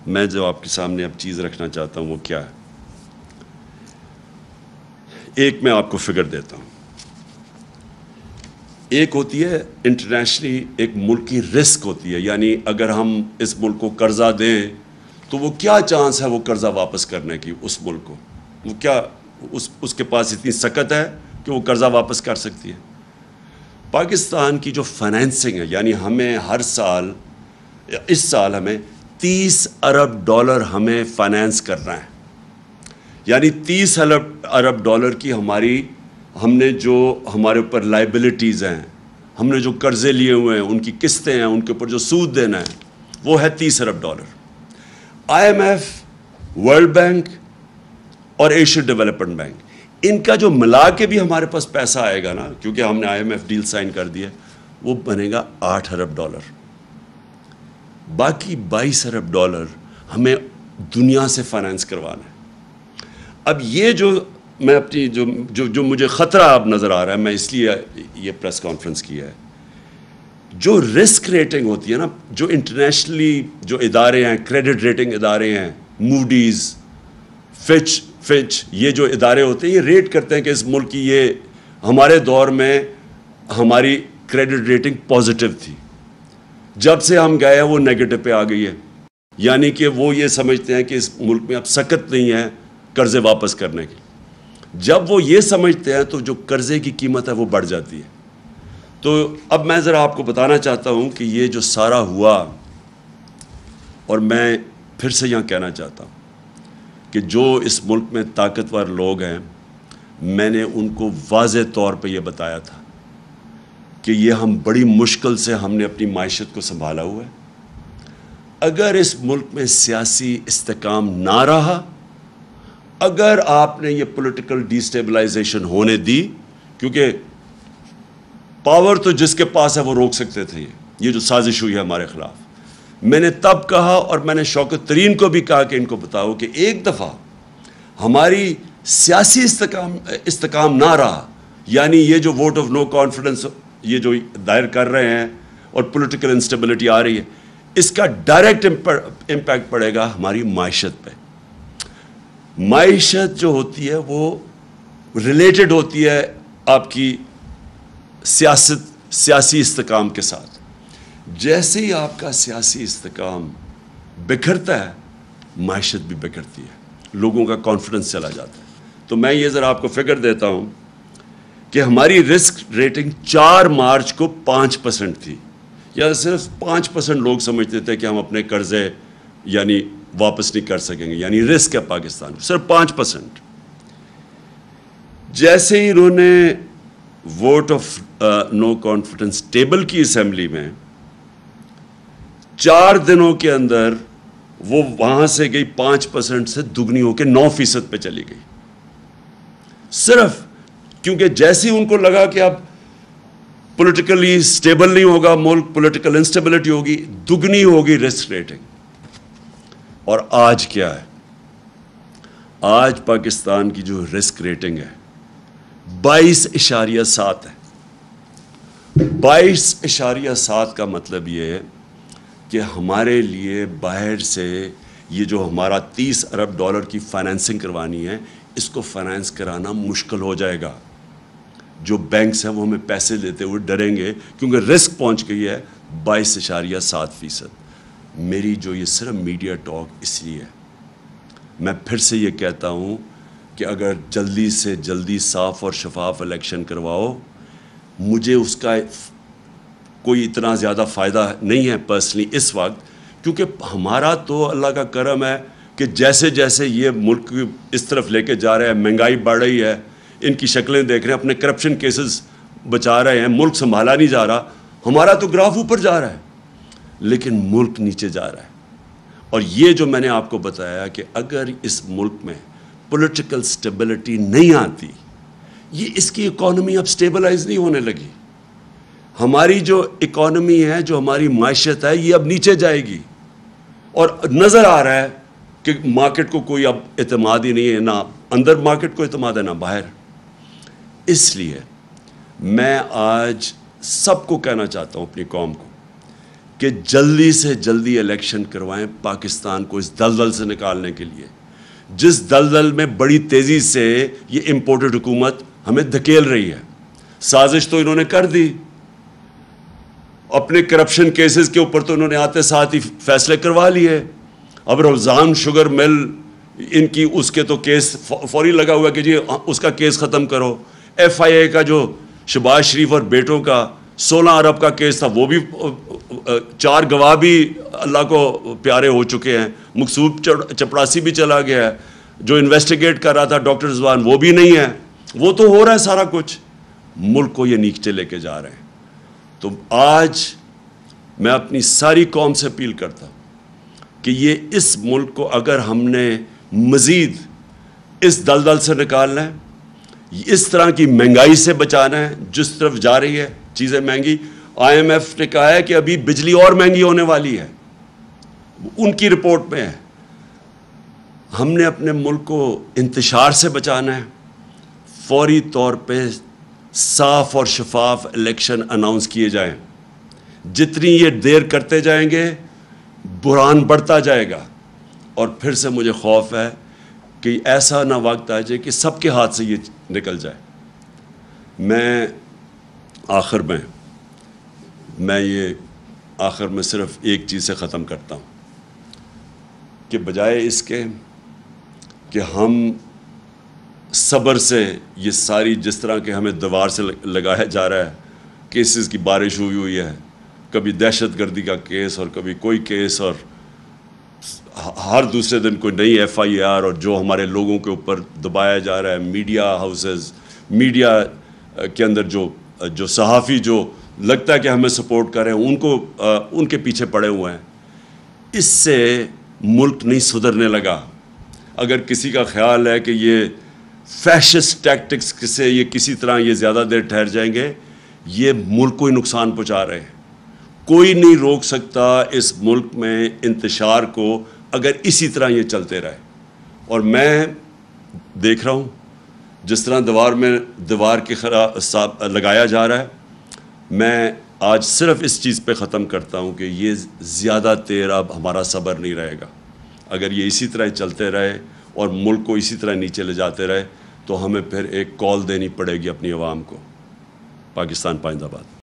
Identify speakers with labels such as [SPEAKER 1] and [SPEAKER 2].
[SPEAKER 1] میں جو آپ کے سامنے اب چیز رکھنا چاہتا ہوں وہ کیا ہے؟ ایک میں آپ کو فگر دیتا ہوں. ایک ہوتی ہے انٹرنیشنلی ایک ملک کی رسک ہوتی ہے، یعنی اگر ہم اس ملک کو قرضہ دیں تو وہ کیا چانس ہے وہ قرضہ واپس کرنے کی، اس ملک کو وہ کیا اس کے پاس اتنی سکت ہے کہ وہ قرضہ واپس کر سکتی ہے. پاکستان کی جو فائنینسنگ ہے، یعنی ہمیں ہر سال، اس سال ہمیں $30 ارب ہمیں فائنینس کرنا ہے. یعنی $30 ارب کی ہم نے جو ہمارے اوپر لائبلٹیز ہیں، ہم نے جو قرضے لیے ہوئے ہیں، ان کی قسطیں ہیں، ان کے اوپر جو سود دینا ہے وہ ہے $30 ارب. IMF، ورلڈ بینک اور ایشین ڈیولپمنٹ بینک، ان کا جو ملا کے بھی ہمارے پاس پیسہ آئے گا نا، کیونکہ ہم نے IMF ڈیل سائن کر دی ہے، وہ بنے گا $8 ارب. باقی $22 ارب ہمیں دنیا سے فائنینس کروانا ہے. اب یہ جو میں اپنی جو مجھے خطرہ اب نظر آ رہا ہے، میں اس لیے یہ پریس کانفرنس کی ہے، جو رسک ریٹنگ ہوتی ہے نا، جو انٹرنیشنلی جو ادارے ہیں، کریڈٹ ریٹنگ ادارے ہیں، موڈیز، فچ، یہ جو ادارے ہوتے ہیں یہ ریٹ کرتے ہیں کہ اس ملک کی یہ ہمارے دور میں ہماری کریڈٹ ریٹنگ پازیٹیو تھی، جب سے ہم گئے ہیں وہ نیگیٹو پہ آ گئی ہے. یعنی کہ وہ یہ سمجھتے ہیں کہ اس ملک میں اب سکت نہیں ہے قرضے واپس کرنے کی. جب وہ یہ سمجھتے ہیں تو جو قرضے کی قیمت ہے وہ بڑھ جاتی ہے. تو اب میں ذرا آپ کو بتانا چاہتا ہوں کہ یہ جو سارا ہوا، اور میں پھر سے یہاں کہنا چاہتا ہوں کہ جو اس ملک میں طاقتور لوگ ہیں، میں نے ان کو واضح طور پہ یہ بتایا تھا کہ یہ ہم بڑی مشکل سے ہم نے اپنی معیشت کو سنبھالا ہوا ہے. اگر اس ملک میں سیاسی استحکام نہ رہا، اگر آپ نے یہ پولیٹیکل ڈی اسٹیبلائزیشن ہونے دی، کیونکہ پاور تو جس کے پاس ہے وہ روک سکتے تھے یہ جو سازش ہوئی ہے ہمارے خلاف. میں نے تب کہا اور میں نے شوکت ترین کو بھی کہا کہ ان کو بتاؤ کہ ایک دفعہ ہماری سیاسی استحکام نہ رہا، یعنی یہ جو ووٹ آف نو کانفیڈنس یہ جو دائر کر رہے ہیں اور پولیٹیکل انسٹیبلٹی آ رہی ہے، اس کا ڈائریکٹ امپیکٹ پڑے گا ہماری معیشت پہ. معیشت جو ہوتی ہے وہ ریلیٹڈ ہوتی ہے آپ کی سیاسی استحکام کے ساتھ. جیسے ہی آپ کا سیاسی استحکام بکھرتا ہے، معیشت بھی بکھرتی ہے، لوگوں کا کانفیڈنس چلا جاتا ہے. تو میں یہ ذرا آپ کو فگر دیتا ہوں کہ ہماری رسک ریٹنگ 4 مارچ کو 5% تھی، یا صرف 5% لوگ سمجھتے تھے کہ ہم اپنے قرضے یعنی واپس نہیں کر سکیں گے، یعنی رسک ہے پاکستان، صرف 5%. جیسے ہی انہوں نے vote of no confidence table کی اسمبلی میں، 4 دنوں کے اندر وہ وہاں سے گئی 5% سے دگنی ہو کے 9% پہ چلی گئی. صرف کیونکہ جیسے ہی ان کو لگا کہ اب پولیٹیکلی سٹیبل نہیں ہوگا ملک، پولیٹیکل انسٹیبلٹی ہوگی، دگنی ہوگی رسک ریٹنگ. اور آج کیا ہے؟ آج پاکستان کی جو رسک ریٹنگ ہے 22.7 ہے. 22.7 کا مطلب یہ ہے کہ ہمارے لیے باہر سے یہ جو ہمارا $30 ارب کی فائنینسنگ کروانی ہے، اس کو فائنینس کرانا مشکل ہو جائے گا. جو بینکس ہیں وہ ہمیں پیسے دیتے ہوئے ڈریں گے، کیونکہ رسک پہنچ گئی ہے 22.7%. میری جو یہ صرف میڈیا ٹاک اس لیے ہے، میں پھر سے یہ کہتا ہوں کہ اگر جلدی سے جلدی صاف اور شفاف الیکشن کرواؤ، مجھے اس کا کوئی اتنا زیادہ فائدہ نہیں ہے پرسنلی اس وقت، کیونکہ ہمارا تو اللہ کا کرم ہے کہ جیسے جیسے یہ ملک اس طرف لے کے جا رہے ہیں، مہنگائی بڑھ رہی ہے، ان کی شکلیں دیکھ رہے ہیں، اپنے کرپشن کیسز بچا رہے ہیں، ملک سنبھالا نہیں جا رہا. ہمارا تو گراف اوپر جا رہا ہے لیکن ملک نیچے جا رہا ہے. اور یہ جو میں نے آپ کو بتایا کہ اگر اس ملک میں پولیٹیکل سٹیبلٹی نہیں آتی، یہ اس کی اکانومی اب سٹیبلائز نہیں ہونے لگی. ہماری جو اکانومی ہے، جو ہماری معیشت ہے، یہ اب نیچے جائے گی. اور نظر آ رہا ہے کہ مارکیٹ کو کوئی اب اعتماد ہی نہیں ہے، نہ اندر مارکیٹ کو اعتماد ہے نہ باہر. اس لیے میں آج سب کو کہنا چاہتا ہوں، اپنی قوم کو، کہ جلدی سے جلدی الیکشن کروائیں پاکستان کو اس دلدل سے نکالنے کے لیے، جس دلدل میں بڑی تیزی سے یہ امپورٹڈ حکومت ہمیں دھکیل رہی ہے۔ سازش تو انہوں نے کر دی، اپنے کرپشن کیسز کے اوپر تو انہوں نے آتے ساتھ ہی فیصلے کروا لیے۔ اب رمضان شوگر مل ان کی اس کے تو کیس فوری لگا ہوا کہ جی اس کا کیس ختم کرو۔ ایف آئی اے کا جو شہباز شریف اور بیٹوں کا 16 ارب کا کیس تھا، وہ بھی 4 گواہ بھی اللہ کو پیارے ہو چکے ہیں، مقصود چپڑاسی بھی چلا گیا ہے، جو انویسٹیگیٹ کر رہا تھا ڈاکٹر رضوان وہ بھی نہیں ہے، وہ تو ہو رہا ہے سارا کچھ، ملک کو یہ نیچے لے کے جا رہے ہیں۔ تو آج میں اپنی ساری قوم سے اپیل کرتا ہوں کہ یہ اس ملک کو اگر ہم نے مزید اس دلدل سے نکالنا ہے، اس طرح کی مہنگائی سے بچانا ہے جس طرف جا رہی ہے چیزیں مہنگی، آئی ایم ایف نے کہا ہے کہ ابھی بجلی اور مہنگی ہونے والی ہے، ان کی رپورٹ میں ہے۔ ہم نے اپنے ملک کو انتشار سے بچانا ہے، فوری طور پہ صاف اور شفاف الیکشن اناؤنس کیے جائیں۔ جتنی یہ دیر کرتے جائیں گے بحران بڑھتا جائے گا، اور پھر سے مجھے خوف ہے کہ ایسا نہ وقت آ جائے کہ سب کے ہاتھ سے یہ نکل جائے۔ میں آخر میں صرف ایک چیز سے ختم کرتا ہوں کہ بجائے اس کے کہ ہم صبر سے یہ ساری جس طرح کہ ہمیں دیوار سے لگایا جا رہا ہے، کیسز کی بارش ہوئی ہے، کبھی دہشت گردی کا کیس اور کبھی کوئی کیس، اور ہر دوسرے دن کوئی نئی ایف آئی آر، اور جو ہمارے لوگوں کے اوپر دبایا جا رہا ہے، میڈیا ہاؤسز، میڈیا کے اندر جو صحافی جو لگتا ہے کہ ہمیں سپورٹ کر رہے ہیں ان کے پیچھے پڑے ہوئے ہیں، اس سے ملک نہیں سدھرنے لگا۔ اگر کسی کا خیال ہے کہ یہ فیشسٹ ٹیکٹکس سے یہ کسی طرح یہ زیادہ دیر ٹھہر جائیں گے، یہ ملک کو ہی نقصان پہنچا رہے ہیں۔ کوئی نہیں روک سکتا اس ملک میں انتشار کو اگر اسی طرح یہ چلتے رہے۔ اور میں دیکھ رہا ہوں جس طرح دیوار کے لگایا جا رہا ہے، میں آج صرف اس چیز پہ ختم کرتا ہوں کہ یہ زیادہ دیر اب ہمارا صبر نہیں رہے گا۔ اگر یہ اسی طرح چلتے رہے اور ملک کو اسی طرح نیچے لے جاتے رہے تو ہمیں پھر ایک کال دینی پڑے گی اپنی عوام کو۔ پاکستان پائندہ باد۔